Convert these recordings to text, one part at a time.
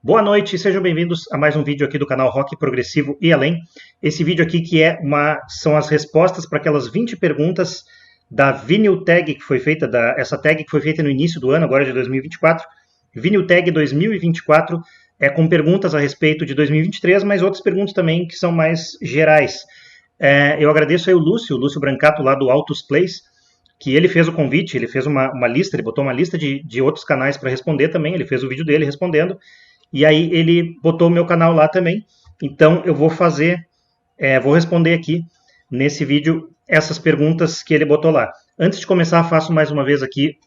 Boa noite, sejam bem-vindos a mais um vídeo aqui do canal Rock Progressivo e Além. Esse vídeo aqui são as respostas para aquelas 20 perguntas da Vinyl Tag que foi feita, essa tag que foi feita no início do ano, agora de 2024. Vinyl Tag 2024 com perguntas a respeito de 2023, mas outras perguntas também que são mais gerais. Eu agradeço aí o Lúcio Brancato lá do Altus Plays, que ele fez o convite, ele fez uma lista, ele botou uma lista de outros canais para responder também, ele fez o vídeo dele respondendo. E aí ele botou o meu canal lá também. Então eu vou vou responder aqui nesse vídeo essas perguntas que ele botou lá. Antes de começar, faço mais uma vez aqui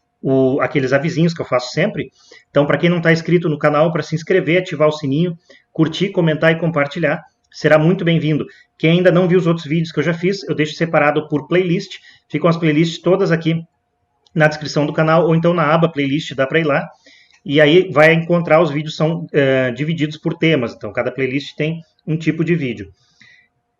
aqueles avisinhos que eu faço sempre. Então, para quem não está inscrito no canal, para se inscrever, ativar o sininho, curtir, comentar e compartilhar, será muito bem-vindo. Quem ainda não viu os outros vídeos que eu já fiz, eu deixo separado por playlist. Ficam as playlists todas aqui na descrição do canal, ou então na aba playlist, dá para ir lá. E aí vai encontrar os vídeos são divididos por temas, então cada playlist tem um tipo de vídeo.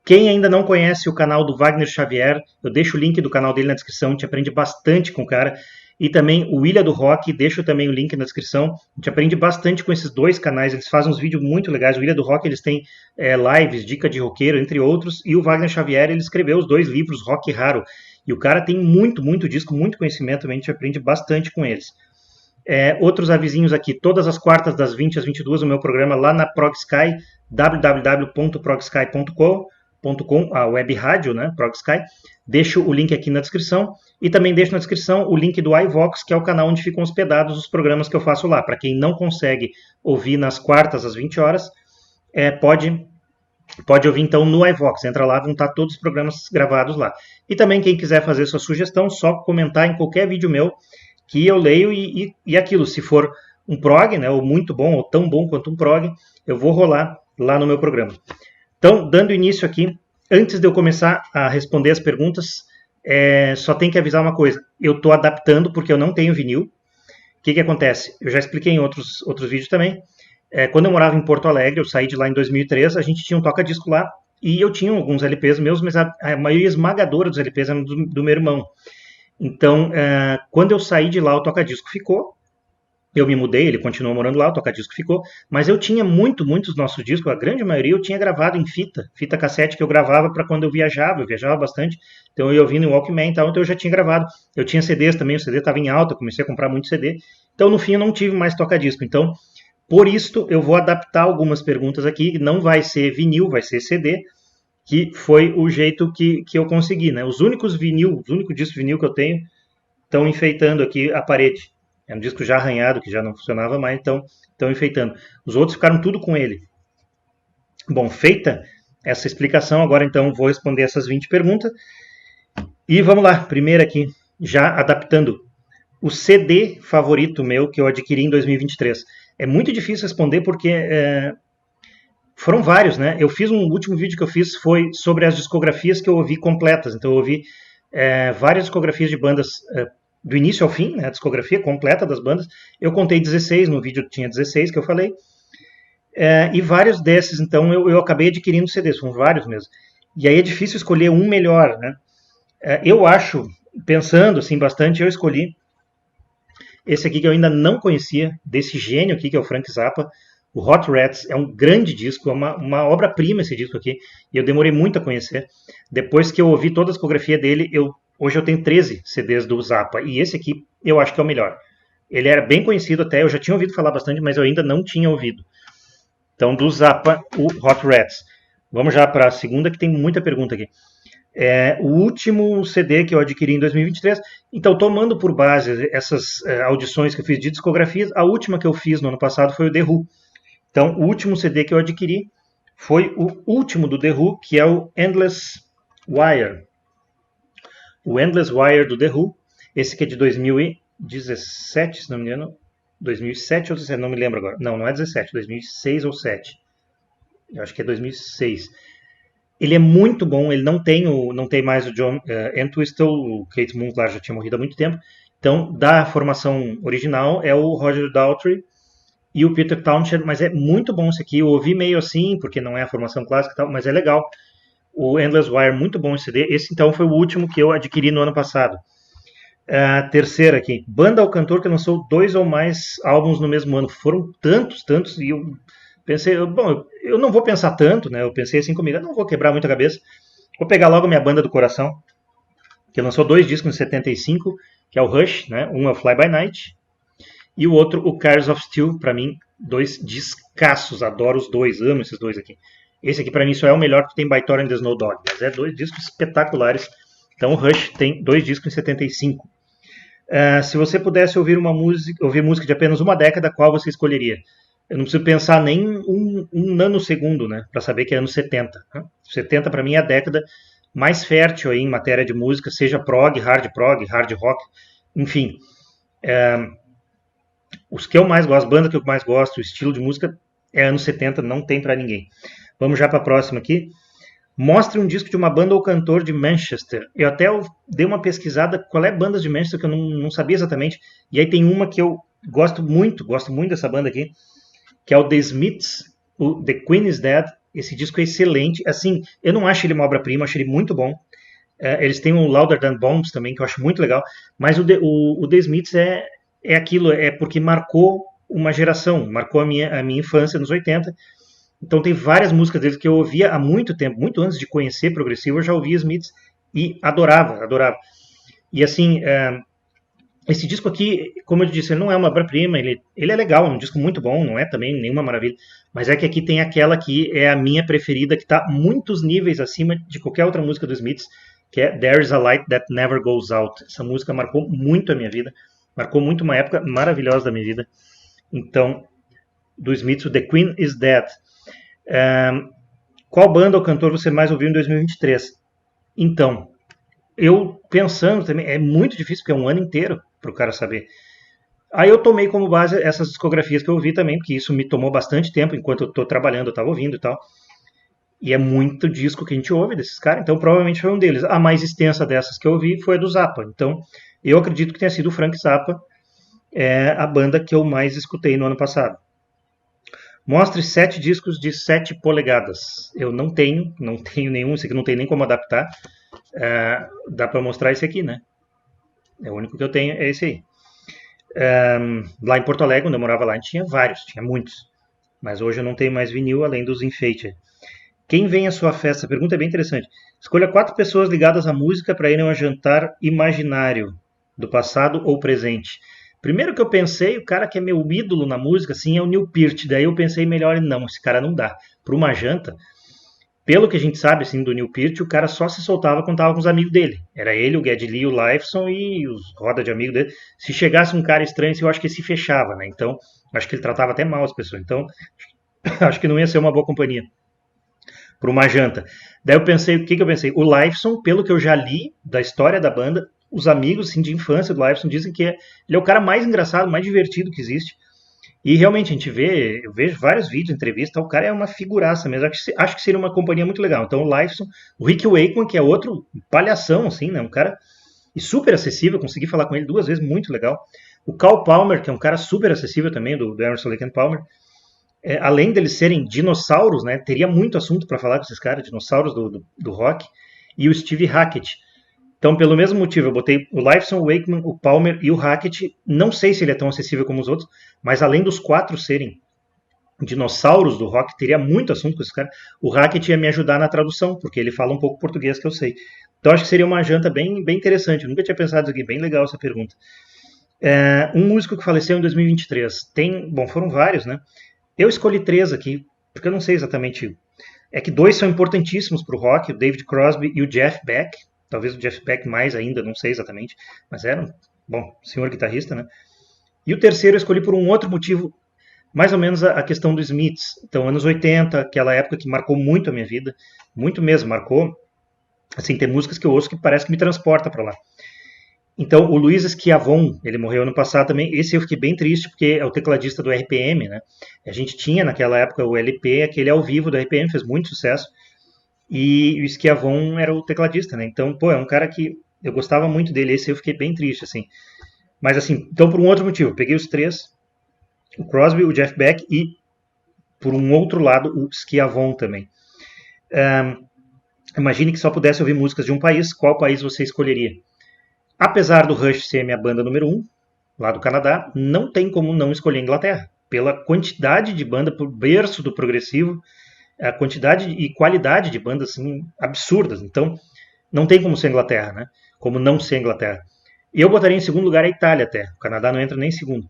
Quem ainda não conhece o canal do Wagner Xavier, eu deixo o link do canal dele na descrição, a gente aprende bastante com o cara. E também o Ilha do Rock, deixo também o link na descrição, a gente aprende bastante com esses dois canais, eles fazem uns vídeos muito legais. O Ilha do Rock, eles têm lives, dica de roqueiro, entre outros, e o Wagner Xavier, ele escreveu os dois livros, Rock Raro. E o cara tem muito disco, muito conhecimento também, a gente aprende bastante com eles. Outros avisinhos aqui, todas as quartas das 20 às 22 o meu programa lá na ProgSky, www.progsky.com, a web rádio, né, ProgSky. Deixo o link aqui na descrição e também deixo na descrição o link do iVox, que é o canal onde ficam hospedados os programas que eu faço lá. Para quem não consegue ouvir nas quartas às 20 horas, pode ouvir então no iVox. Entra lá, vão estar todos os programas gravados lá. E também quem quiser fazer sua sugestão, só comentar em qualquer vídeo meu, que eu leio e aquilo, se for um prog, né, ou muito bom, ou tão bom quanto um prog, eu vou rolar lá no meu programa. Então, dando início aqui, antes de eu começar a responder as perguntas, só tem que avisar uma coisa, eu estou adaptando porque eu não tenho vinil. O que acontece? Eu já expliquei em outros vídeos também. Quando eu morava em Porto Alegre, eu saí de lá em 2003, a gente tinha um toca-disco lá, e eu tinha alguns LPs meus, mas a maioria esmagadora dos LPs era do meu irmão. Então, quando eu saí de lá, o toca-disco ficou. Eu me mudei, ele continuou morando lá, o toca-disco ficou. Mas eu tinha muitos nossos discos, a grande maioria eu tinha gravado em fita cassete que eu gravava para quando eu viajava bastante. Então eu ia ouvindo em Walkman e tal, então eu já tinha gravado. Eu tinha CDs também, o CD estava em alta, comecei a comprar muito CD. Então no fim eu não tive mais toca-disco. Então, por isso eu vou adaptar algumas perguntas aqui, não vai ser vinil, vai ser CD, que foi o jeito que eu consegui, né? Os únicos discos vinil que eu tenho estão enfeitando aqui a parede. É um disco já arranhado, que já não funcionava mais, então estão enfeitando. Os outros ficaram tudo com ele. Bom, feita essa explicação, agora então vou responder essas 20 perguntas. E vamos lá, primeiro aqui, já adaptando. O CD favorito meu que eu adquiri em 2023. É muito difícil responder porque foram vários, né? O último vídeo que eu fiz foi sobre as discografias que eu ouvi completas. Então eu ouvi várias discografias de bandas do início ao fim, né? A discografia completa das bandas. Eu contei 16, no vídeo tinha 16 que eu falei. E vários desses, então, eu acabei adquirindo CDs, são vários mesmo. E aí é difícil escolher um melhor, né? Eu acho, pensando assim bastante, eu escolhi esse aqui que eu ainda não conhecia, desse gênio aqui, que é o Frank Zappa. O Hot Rats é um grande disco, é uma obra-prima esse disco aqui, e eu demorei muito a conhecer. Depois que eu ouvi toda a discografia dele, hoje eu tenho 13 CDs do Zappa, e esse aqui eu acho que é o melhor. Ele era bem conhecido até, eu já tinha ouvido falar bastante, mas eu ainda não tinha ouvido. Então, do Zappa, o Hot Rats. Vamos já para a segunda, que tem muita pergunta aqui. O último CD que eu adquiri em 2023. Então, tomando por base essas audições que eu fiz de discografias, a última que eu fiz no ano passado foi o The Who. Então, o último CD que eu adquiri foi o último do The Who, que é o Endless Wire. O Endless Wire do The Who. Esse aqui é de 2017, se não me engano. 2007 ou 2017, não me lembro agora. Não é 17, 2006 ou 2007. Eu acho que é 2006. Ele é muito bom, ele não tem mais o John Entwistle, o Keith Moon já tinha morrido há muito tempo. Então, da formação original é o Roger Daltrey e o Peter Townshend, mas é muito bom esse aqui. Eu ouvi meio assim, porque não é a formação clássica e tal, mas é legal. O Endless Wire, muito bom esse CD. Esse então foi o último que eu adquiri no ano passado. A terceira aqui. Banda ou cantor que lançou 2 ou mais álbuns no mesmo ano. Foram tantos, e eu pensei, bom, eu não vou pensar tanto, né? Eu pensei assim comigo, eu não vou quebrar muita cabeça. Vou pegar logo minha banda do coração, que lançou 2 discos em 75, que é o Rush, né? Um é o Fly By Night, e o outro, o Cars of Steel, para mim, 2 discaços, adoro os dois, amo esses dois aqui. Esse aqui para mim só é o melhor que tem By Thor and the Snow Dog, mas é 2 discos espetaculares. Então o Rush tem 2 discos em 75. Se você pudesse ouvir música de apenas uma década, qual você escolheria? Eu não preciso pensar nem um nanosegundo, né, para saber que é anos 70. Né? 70 para mim é a década mais fértil aí em matéria de música, seja prog, hard rock, enfim. Os que eu mais gosto, banda que eu mais gosto, o estilo de música é anos 70, não tem para ninguém. Vamos já para a próxima aqui. Mostre um disco de uma banda ou cantor de Manchester. Eu até dei uma pesquisada qual é bandas de Manchester que eu não sabia exatamente. E aí tem uma que eu gosto muito dessa banda aqui, que é o The Smiths, o The Queen is Dead. Esse disco é excelente. Assim, eu não acho ele uma obra-prima, acho ele muito bom. Eles têm o Louder Than Bombs também, que eu acho muito legal. Mas o The Smiths é aquilo, é porque marcou uma geração, marcou a minha infância nos 80. Então tem várias músicas deles que eu ouvia há muito tempo, muito antes de conhecer progressivo, eu já ouvia Smiths e adorava. E assim, esse disco aqui, como eu disse, ele não é uma obra-prima, ele é legal, é um disco muito bom, não é também nenhuma maravilha, mas é que aqui tem aquela que é a minha preferida, que está muitos níveis acima de qualquer outra música do Smiths, que é There Is a Light That Never Goes Out. Essa música marcou muito a minha vida, marcou muito uma época maravilhosa da minha vida. Então, do Smiths, The Queen is Dead. Qual banda ou cantor você mais ouviu em 2023? Então, eu pensando também, é muito difícil, porque é um ano inteiro para o cara saber. Aí eu tomei como base essas discografias que eu ouvi também, porque isso me tomou bastante tempo, enquanto eu estou trabalhando, eu estava ouvindo e tal. E é muito disco que a gente ouve desses caras, então provavelmente foi um deles. A mais extensa dessas que eu ouvi foi a do Zappa. Então, eu acredito que tenha sido o Frank Zappa, a banda que eu mais escutei no ano passado. Mostre 7 discos de 7 polegadas. Eu não tenho nenhum, esse aqui não tem nem como adaptar. Dá para mostrar esse aqui, né? É o único que eu tenho, é esse aí. Lá em Porto Alegre, quando eu morava lá, tinha vários, tinha muitos. Mas hoje eu não tenho mais vinil, além dos enfeites. Quem vem à sua festa? Essa pergunta é bem interessante. Escolha 4 pessoas ligadas à música para irem a um jantar imaginário, do passado ou presente. Primeiro que eu pensei, o cara que é meu ídolo na música, assim, é o Neil Peart. Daí eu pensei melhor, não, esse cara não dá. Para uma janta, pelo que a gente sabe, assim, do Neil Peart, o cara só se soltava quando tava com os amigos dele. Era ele, o Geddy Lee, o Lifeson e os roda de amigos dele. Se chegasse um cara estranho, eu acho que ele se fechava, né? Então, acho que ele tratava até mal as pessoas. Então, acho que não ia ser uma boa companhia para uma janta. Daí eu pensei, o que eu pensei? O Lifeson, pelo que eu já li da história da banda, os amigos assim, de infância do Lifeson dizem que ele é o cara mais engraçado, mais divertido que existe. E realmente a gente vê, eu vejo vários vídeos, entrevistas, o cara é uma figuraça mesmo. Acho que seria uma companhia muito legal. Então o Lifeson, o Rick Wakeman, que é outro palhação, assim, né? Um cara e super acessível, consegui falar com ele 2 vezes, muito legal. O Carl Palmer, que é um cara super acessível também, do Emerson Lake and Palmer. Além deles serem dinossauros, né? Teria muito assunto para falar com esses caras, dinossauros do rock. E o Steve Hackett. Então, pelo mesmo motivo, eu botei o Lifeson, o Wakeman, o Palmer e o Hackett. Não sei se ele é tão acessível como os outros, mas além dos 4 serem dinossauros do rock, teria muito assunto com esse cara. O Hackett ia me ajudar na tradução, porque ele fala um pouco português que eu sei. Então, acho que seria uma janta bem interessante. Eu nunca tinha pensado aqui, bem legal essa pergunta. Um músico que faleceu em 2023. Foram vários, né? Eu escolhi 3 aqui, porque eu não sei exatamente. É que 2 são importantíssimos para o rock, o David Crosby e o Jeff Beck. Talvez o Jeff Beck mais ainda, não sei exatamente, mas era senhor guitarrista, né? E o terceiro eu escolhi por um outro motivo, mais ou menos a questão do Smiths. Então, anos 80, aquela época que marcou muito a minha vida, muito mesmo, marcou. Assim, tem músicas que eu ouço que parece que me transporta para lá. Então, o Luiz Schiavon, ele morreu ano passado também. Esse eu fiquei bem triste, porque é o tecladista do RPM, né? A gente tinha naquela época o LP, aquele ao vivo do RPM, fez muito sucesso. E o Schiavon era o tecladista, né? Então, é um cara que eu gostava muito dele. Esse eu fiquei bem triste, assim. Mas, assim, então por um outro motivo, eu peguei os 3, o Crosby, o Jeff Beck e, por um outro lado, o Schiavon também. Imagine que só pudesse ouvir músicas de um país, qual país você escolheria? Apesar do Rush ser minha banda número 1, lá do Canadá, não tem como não escolher a Inglaterra. Pela quantidade de banda, por berço do progressivo, a quantidade e qualidade de bandas assim, absurdas. Então, não tem como ser a Inglaterra, né? Como não ser a Inglaterra. E eu botaria em segundo lugar a Itália até. O Canadá não entra nem em segundo.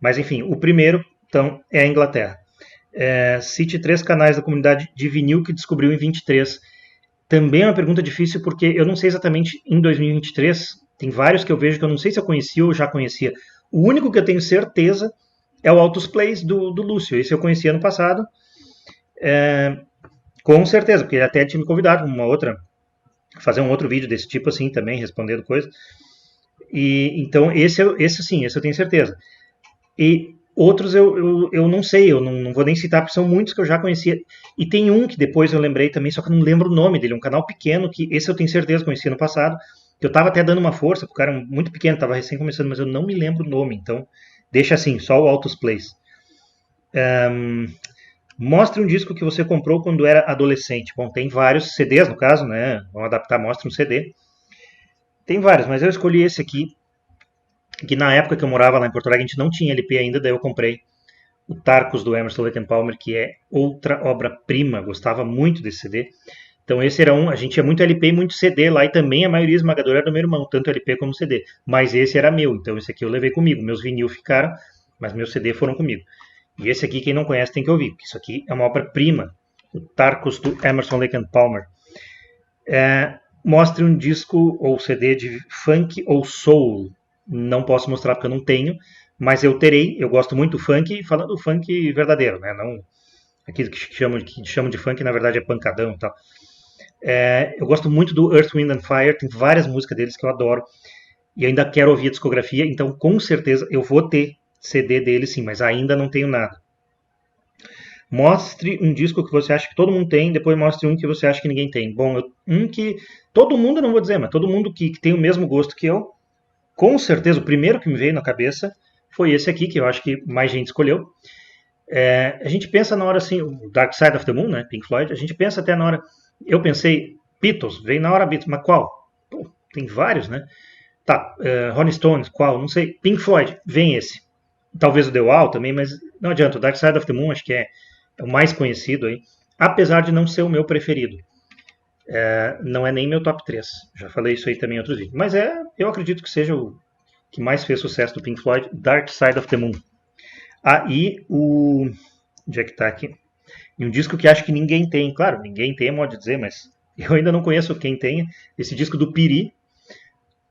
Mas enfim, o primeiro, então, é a Inglaterra. Cite 3 canais da comunidade de vinil que descobriu em 23. Também é uma pergunta difícil porque eu não sei exatamente em 2023. Tem vários que eu vejo que eu não sei se eu conhecia ou já conhecia. O único que eu tenho certeza é o Autos Plays do Lúcio. Esse eu conhecia ano passado. Com certeza, porque ele até tinha me convidado para uma outra, fazer um outro vídeo desse tipo assim também, respondendo coisas. E então esse sim, esse eu tenho certeza. E outros eu não sei, eu não vou nem citar, porque são muitos que eu já conhecia. E tem um que depois eu lembrei também, só que eu não lembro o nome dele, um canal pequeno, que esse eu tenho certeza conhecia no passado, que eu estava até dando uma força, porque o cara era muito pequeno, estava recém começando, mas eu não me lembro o nome, então deixa assim, só o Autos Plays. Mostre um disco que você comprou quando era adolescente. Bom, tem vários CDs no caso, né? Vamos adaptar, mostra um CD. Tem vários, mas eu escolhi esse aqui, que na época que eu morava lá em Porto Alegre a gente não tinha LP ainda, daí eu comprei o Tarcos do Emerson Lake and Palmer, que é outra obra-prima, gostava muito desse CD. Então esse era a gente tinha muito LP e muito CD lá, e também a maioria esmagadora era do meu irmão, tanto LP como CD. Mas esse era meu, então esse aqui eu levei comigo. Meus vinil ficaram, mas meus CD foram comigo. E esse aqui, quem não conhece, tem que ouvir, porque isso aqui é uma obra-prima, o Tarcos do Emerson Lake and Palmer. Mostre um disco ou CD de funk ou soul. Não posso mostrar porque eu não tenho, mas eu terei. Eu gosto muito do funk, falando do funk verdadeiro, né? Não aquilo que chamam de funk, na verdade é pancadão e tal. Eu gosto muito do Earth, Wind and Fire, tem várias músicas deles que eu adoro. E ainda quero ouvir a discografia, então com certeza eu vou ter CD deles sim, mas ainda não tenho nada. Mostre um disco que você acha que todo mundo tem, depois mostre um que você acha que ninguém tem. Bom, um que todo mundo, não vou dizer, mas todo mundo que tem o mesmo gosto que eu, com certeza o primeiro que me veio na cabeça foi esse aqui, que eu acho que mais gente escolheu. A gente pensa na hora assim, o Dark Side of the Moon, né, Pink Floyd, a gente pensa até na hora, eu pensei, Beatles, veio na hora Beatles, mas qual? Pô, tem vários, né? Tá, Rolling Stones, qual? Não sei. Pink Floyd, vem esse. Talvez o The Wall também, mas não adianta. O Dark Side of the Moon acho que é o mais conhecido aí, apesar de não ser o meu preferido. Não é nem meu top 3. Já falei isso aí também em outros vídeos. Mas eu acredito que seja o que mais fez sucesso do Pink Floyd, Dark Side of the Moon. Aí onde é que tá aqui? E um disco que acho que ninguém tem. Claro, ninguém tem, é modo de dizer, mas eu ainda não conheço quem tem. Esse disco do Piri.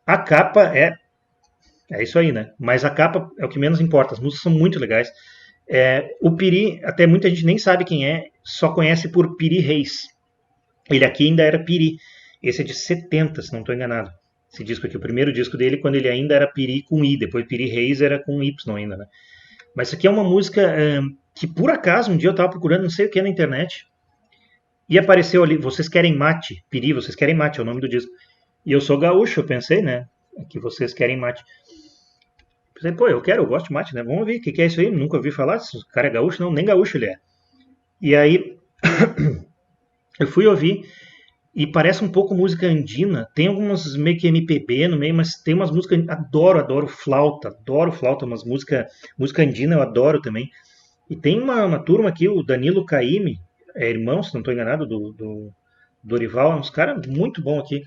A capa é isso aí, né? Mas a capa é o que menos importa. As músicas são muito legais. O Piri, até muita gente nem sabe quem é, só conhece por Piri Reis. Ele aqui ainda era Piri. Esse é de 70, se não estou enganado. Esse disco aqui, o primeiro disco dele, quando ele ainda era Piri com I. Depois Piri Reis era com Y ainda, né? Mas isso aqui é uma música que, por acaso, um dia eu estava procurando não sei o que na internet. E apareceu ali, Vocês Querem Mate. Piri, Vocês Querem Mate é o nome do disco. E eu sou gaúcho, eu pensei, né? Que Vocês Querem Mate. Pensei, pô, eu gosto de mate, né? Vamos ver o que é isso aí. Nunca ouvi falar. Se o cara é gaúcho, não, nem gaúcho ele é. E aí, eu fui ouvir e parece um pouco música andina. Tem algumas meio que MPB no meio, mas tem umas músicas. Adoro flauta. Umas música andina eu adoro também. E tem uma turma aqui, o Danilo Caymmi, irmão, se não estou enganado, do Dorival, uns caras muito bom aqui.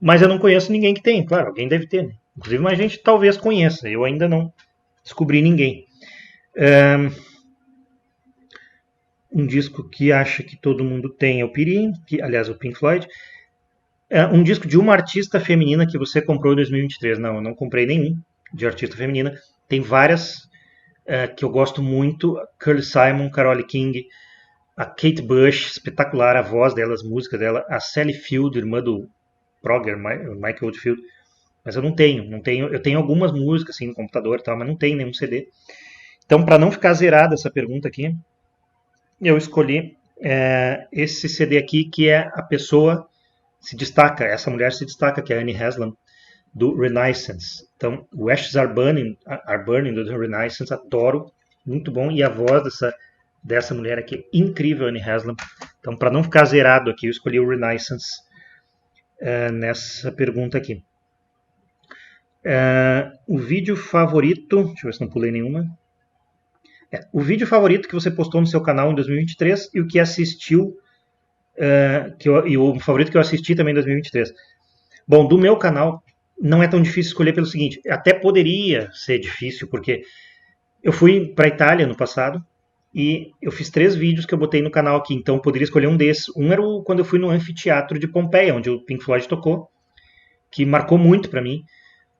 Mas eu não conheço ninguém que tem, claro, alguém deve ter, né? Inclusive, mais gente talvez conheça, eu ainda não descobri ninguém. Um disco que acha que todo mundo tem é o Piri, aliás, o Pink Floyd. Um disco de uma artista feminina que você comprou em 2023. Não, eu não comprei nenhum de artista feminina. Tem várias que eu gosto muito. Curly Simon, Carole King, a Kate Bush, espetacular a voz dela, as músicas dela. A Sally Field, irmã do Progger, Michael Oldfield. Mas eu não tenho. Eu tenho algumas músicas assim no computador e tal, mas não tenho nenhum CD. Então, para não ficar zerada essa pergunta aqui, eu escolhi esse CD aqui, que é a pessoa se destaca, essa mulher se destaca, que é a Annie Haslam, do Renaissance. Então, o Ashes Are Burning do Renaissance, adoro, muito bom, e a voz dessa mulher aqui é incrível, Annie Haslam. Então, para não ficar zerado aqui, eu escolhi o Renaissance nessa pergunta aqui. O vídeo favorito, deixa eu ver se não pulei nenhuma. O vídeo favorito que você postou no seu canal em 2023 e o que assistiu, e o favorito que eu assisti também em 2023. Bom, do meu canal não é tão difícil escolher pelo seguinte, até poderia ser difícil, porque eu fui para a Itália no passado e eu fiz 3 vídeos que eu botei no canal aqui, então eu poderia escolher um desses. Um era quando eu fui no anfiteatro de Pompeia, onde o Pink Floyd tocou, que marcou muito para mim.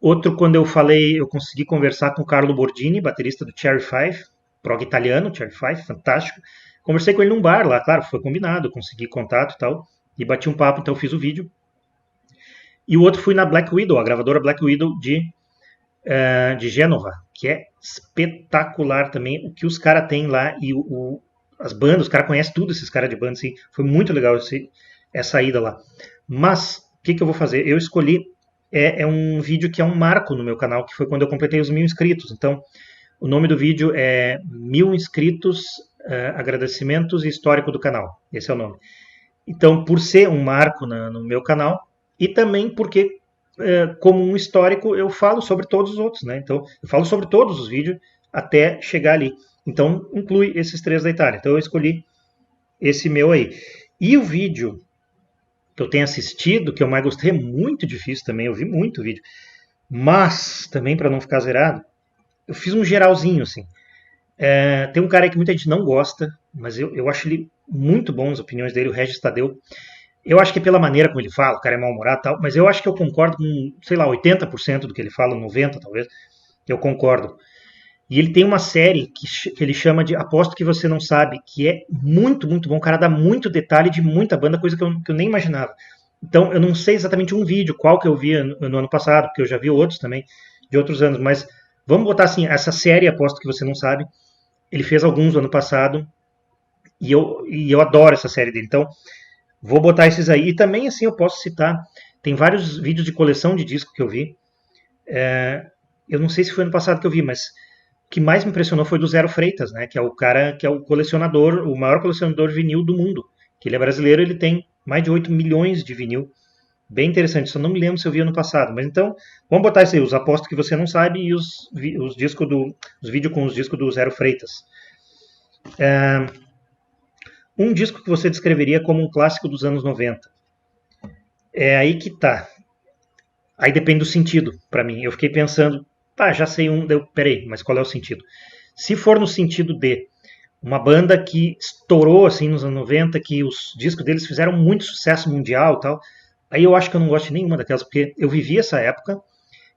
Outro, quando eu consegui conversar com o Carlo Bordini, baterista do Cherry Five, prog italiano, Cherry Five, fantástico. Conversei com ele num bar lá, claro, foi combinado, consegui contato e tal, e bati um papo, então eu fiz o vídeo. E o outro fui na Black Widow, a gravadora Black Widow de Gênova, que é espetacular também o que os caras têm lá e as bandas, os caras conhecem tudo, esses caras de banda, assim, foi muito legal essa ida lá. Mas, o que eu vou fazer? Eu escolhi, um vídeo que é um marco no meu canal, que foi quando eu completei os 1000 inscritos. Então, o nome do vídeo é 1000 inscritos, agradecimentos e histórico do canal. Esse é o nome. Então, por ser um marco no meu canal, e também porque, como um histórico, eu falo sobre todos os outros, né? Então, eu falo sobre todos os vídeos até chegar ali. Então, inclui esses 3 da Itália. Então, eu escolhi esse meu aí. E o vídeo que eu tenho assistido, que eu mais gostei, é muito difícil também, eu vi muito vídeo. Mas, também para não ficar zerado, eu fiz um geralzinho, assim. Tem um cara aí que muita gente não gosta, mas eu acho ele muito bom, as opiniões dele, o Regis Tadeu. Eu acho que é pela maneira como ele fala, o cara é mal-humorado e tal, mas eu acho que eu concordo com, sei lá, 80% do que ele fala, 90% talvez, eu concordo. E ele tem uma série que ele chama de Aposto que Você Não Sabe, que é muito, muito bom. O cara dá muito detalhe de muita banda, coisa que eu nem imaginava. Então, eu não sei exatamente um vídeo, qual que eu vi no ano passado, porque eu já vi outros também, de outros anos, mas vamos botar assim, essa série Aposto que Você Não Sabe, ele fez alguns no ano passado, e eu adoro essa série dele. Então, vou botar esses aí. E também, assim, eu posso citar, tem vários vídeos de coleção de disco que eu vi. Eu não sei se foi ano passado que eu vi, mas o que mais me impressionou foi do Zero Freitas, né? Que é o cara que é o colecionador, o maior colecionador de vinil do mundo. Que ele é brasileiro, ele tem mais de 8 milhões de vinil. Bem interessante, só não me lembro se eu vi ano passado. Mas então, vamos botar isso aí, os apostos que você não sabe e os vídeos com os discos do Zero Freitas. Um disco que você descreveria como um clássico dos anos 90. É aí que tá. Aí depende do sentido, para mim. Eu fiquei pensando, já sei peraí, mas qual é o sentido? Se for no sentido de uma banda que estourou assim nos anos 90, que os discos deles fizeram muito sucesso mundial e tal, aí eu acho que eu não gosto de nenhuma daquelas, porque eu vivi essa época,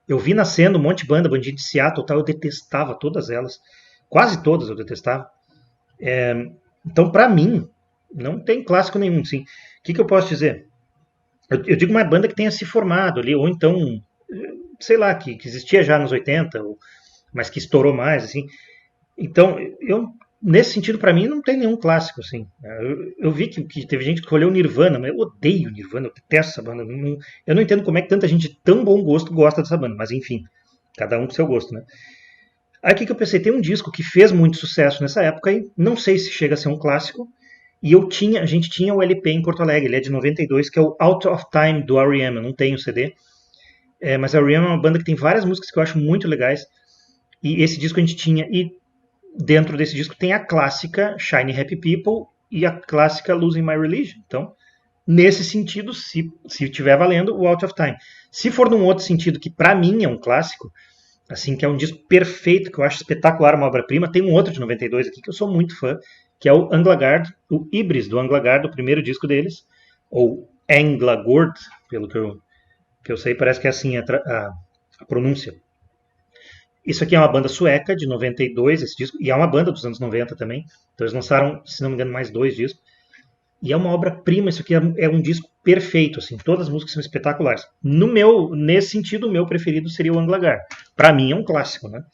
eu vi nascendo um monte de bandinha de Seattle tal, eu detestava todas elas, quase todas eu detestava. Então, para mim, não tem clássico nenhum, sim. O que eu posso dizer? Eu digo uma banda que tenha se formado ali, ou então, sei lá, que existia já nos 80, mas que estourou mais, assim. Então, nesse sentido, para mim, não tem nenhum clássico, assim. Eu vi que teve gente que escolheu Nirvana, mas eu odeio Nirvana, eu detesto essa banda. Eu não entendo como é que tanta gente de tão bom gosto gosta dessa banda, mas enfim, cada um com seu gosto, né? Aí o que eu pensei? Tem um disco que fez muito sucesso nessa época e não sei se chega a ser um clássico. E a gente tinha o LP em Porto Alegre, ele é de 92, que é o Out of Time do R.E.M. Eu não tenho o CD, mas a R.E.M. é uma banda que tem várias músicas que eu acho muito legais. E esse disco a gente tinha, e dentro desse disco tem a clássica Shiny Happy People e a clássica Losing My Religion. Então, nesse sentido, se estiver valendo, o Out of Time. Se for num outro sentido, que para mim é um clássico, assim, que é um disco perfeito, que eu acho espetacular, uma obra-prima, tem um outro de 92 aqui que eu sou muito fã, que é o Anglagard, o Ibris do Anglagard, o primeiro disco deles, ou Anglagord, pelo que eu sei, parece que é assim a pronúncia. Isso aqui é uma banda sueca, de 92, esse disco, e é uma banda dos anos 90 também, então eles lançaram, se não me engano, mais 2 discos, e é uma obra-prima, isso aqui é um disco perfeito, assim, todas as músicas são espetaculares. Nesse sentido, o meu preferido seria o Anglagard. Para mim é um clássico, né?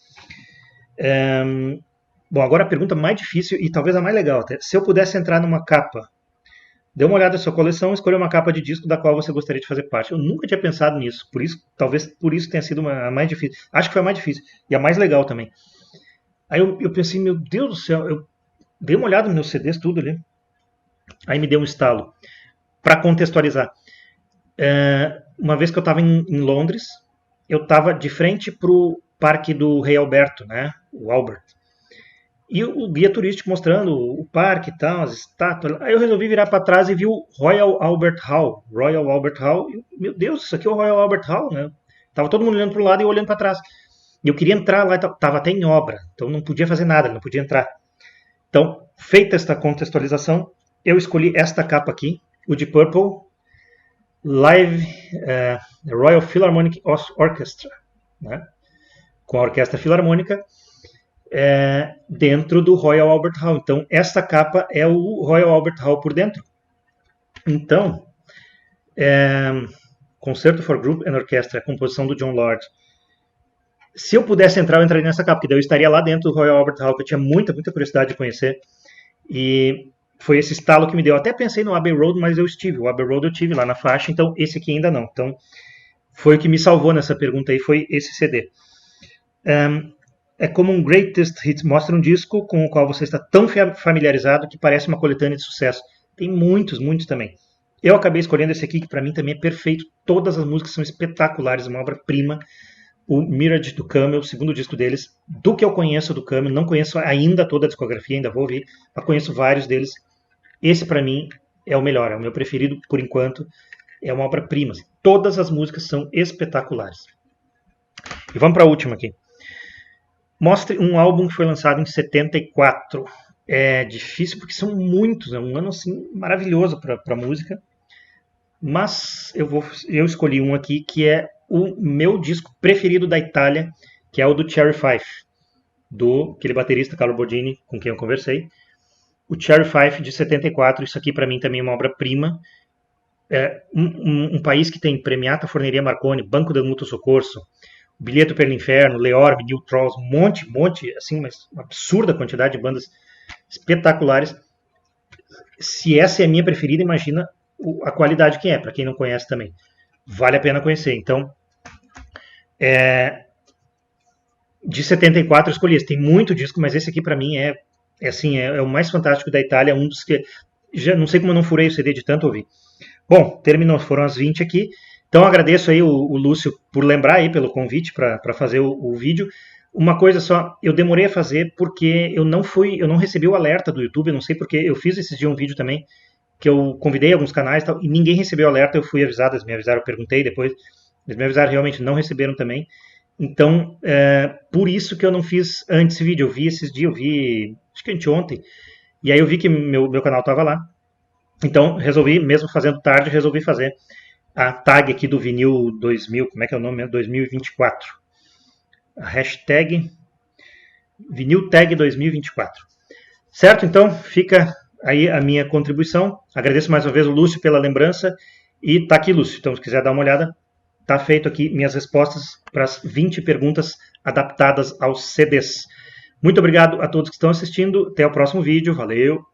Bom, agora a pergunta mais difícil e talvez a mais legal até. Se eu pudesse entrar numa capa, dê uma olhada na sua coleção e escolha uma capa de disco da qual você gostaria de fazer parte. Eu nunca tinha pensado nisso, talvez por isso tenha sido a mais difícil. Acho que foi a mais difícil e a mais legal também. Aí eu pensei, meu Deus do céu, eu dei uma olhada nos meus CDs, tudo ali. Aí me deu um estalo. Para contextualizar, uma vez que eu estava em Londres, eu estava de frente para o parque do Rei Alberto, né? O Albert. E o guia turístico mostrando o parque e tal, as estátuas. Aí eu resolvi virar para trás e vi o Royal Albert Hall. Royal Albert Hall. E, meu Deus, isso aqui é o Royal Albert Hall, né? Tava todo mundo olhando para o lado e eu olhando para trás. E eu queria entrar lá, estava até em obra, então não podia fazer nada, não podia entrar. Então, feita esta contextualização, eu escolhi esta capa aqui, o Deep Purple Live Royal Philharmonic Orchestra, né? Com a Orquestra Filarmônica, dentro do Royal Albert Hall. Então, esta capa é o Royal Albert Hall por dentro. Então, Concerto for Group and Orchestra, composição do John Lord. Se eu pudesse entrar, eu entraria nessa capa, porque daí eu estaria lá dentro do Royal Albert Hall, que eu tinha muita curiosidade de conhecer. E foi esse estalo que me deu. Até pensei no Abbey Road, mas eu estive. O Abbey Road eu tive lá na faixa, então esse aqui ainda não. Então, foi o que me salvou nessa pergunta aí, foi esse CD. É como um Greatest Hits, mostra um disco com o qual você está tão familiarizado que parece uma coletânea de sucesso. Tem muitos também. Eu acabei escolhendo esse aqui, que para mim também é perfeito. Todas as músicas são espetaculares, uma obra-prima. O Mirage do Camel, o segundo disco deles. Do que eu conheço do Camel, não conheço ainda toda a discografia, ainda vou ouvir, mas conheço vários deles. Esse para mim é o melhor, é o meu preferido por enquanto. É uma obra-prima. Todas as músicas são espetaculares. E vamos para a última aqui. Mostre um álbum que foi lançado em 74. É difícil porque são muitos, é um ano assim maravilhoso para música. Mas eu escolhi um aqui que é o meu disco preferido da Itália, que é o do Cherry Fife, do aquele baterista Carlo Bodini, com quem eu conversei. O Cherry Fife de 74, isso aqui para mim também é uma obra-prima. Um país que tem Premiata Forneria Marconi, Banco del Mutuo Soccorso, Bilheto per l'Inferno, Leorbe, New Trolls, um monte, assim, uma absurda quantidade de bandas espetaculares. Se essa é a minha preferida, imagina a qualidade que é, para quem não conhece também. Vale a pena conhecer. Então, de 74 eu escolhi esse. Tem muito disco, mas esse aqui para mim é o mais fantástico da Itália, um dos que já não sei como eu não furei o CD de tanto ouvir. Bom, terminou, foram as 20 aqui. Então agradeço aí o Lúcio por lembrar aí pelo convite para fazer o vídeo. Uma coisa só, eu demorei a fazer porque eu não recebi o alerta do YouTube, eu não sei porque eu fiz esses dias um vídeo também que eu convidei alguns canais e tal, e ninguém recebeu o alerta, eu fui avisado, eles me avisaram, eu perguntei depois, eles me avisaram, realmente não receberam também. Então, por isso que eu não fiz antes esse vídeo, eu vi esses dias, acho que anteontem, e aí eu vi que meu canal estava lá, então resolvi, mesmo fazendo tarde, resolvi fazer a tag aqui do vinil 2000, como é que é o nome mesmo? 2024. A hashtag vinil tag 2024. Certo? Então, fica aí a minha contribuição. Agradeço mais uma vez o Lúcio pela lembrança. E tá aqui, Lúcio. Então, se quiser dar uma olhada, tá feito aqui minhas respostas para as 20 perguntas adaptadas aos CDs. Muito obrigado a todos que estão assistindo. Até o próximo vídeo. Valeu!